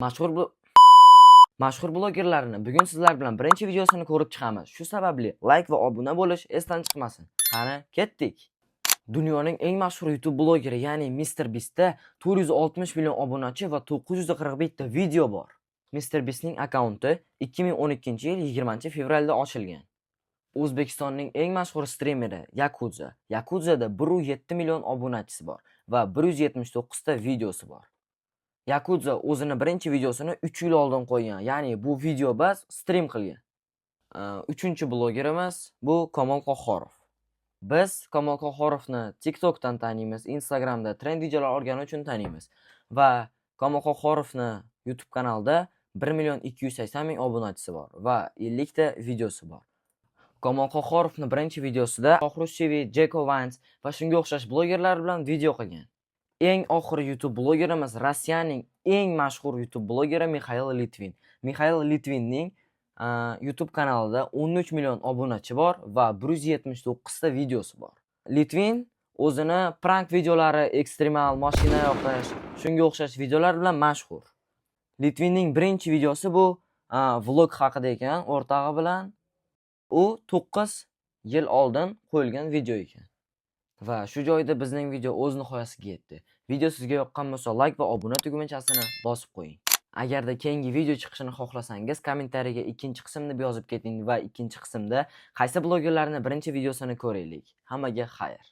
Mashhur blogerlarni bugun sizlar bilan birinchi videosini ko'rib chiqamiz. Shu sababli like va obuna bo'lish esdan chiqmasin. Qani, ketdik. Dunyoning eng mashhur YouTube blogeri, ya'ni MrBeast'da 460 million obunachi va 941 ta video bor. MrBeast'ning akkaunti 2012-yil 20-fevralda ochilgan. O'zbekistonning eng mashhur streameri Yakuza. Yakuzada 107 million obunachisi bor va 179 ta videosi bor. Yakuza o'zini birinchi videosini 3 yil oldin qo'ygan, ya'ni bu video bas stream qilgan. Uchinchi blogerimiz bu Komol Qahhorov. Biz Komol Qahhorovni TikTokdan taniymiz, Instagramda trend videolar olgani uchun taniymiz va Komol Qahhorovni YouTube kanalida 1.280.000 obunachisi bor va 50 ta videosi bor. Komol Qahhorovni birinchi videosida Xo'rushevi, Jeko Vance va shunga o'xshash blogerlar bilan video qilgan. Eng oxiri YouTube blogerimiz Rossiyaning eng mashhur YouTube blogeri Mikhail Litvin. Mikhail Litvinning YouTube kanalida 13 million obunachi bor va 179 ta videosi bor. Litvin o'zini prank videolari, ekstremal mashina yoqish, shunga o'xshash videolar bilan mashhur. Litvinning birinchi videosi bu vlog haqida ekan, o'rtog'i bilan. U 9 yil oldin qo'yilgan video ekan. Va shu joyda bizning video o'z nihoyasiga yetdi. Video sizga yoqqan bo'lsa, like va obuna tugmachasini bosib qo'ying. Agarda keyingi video chiqishini xohlasangiz, kommentariyaga ikkinchi qismni yozib keting va ikkinchi qismda qaysi blogerlarning birinchi videosini ko'raylik. Hammaga xayr.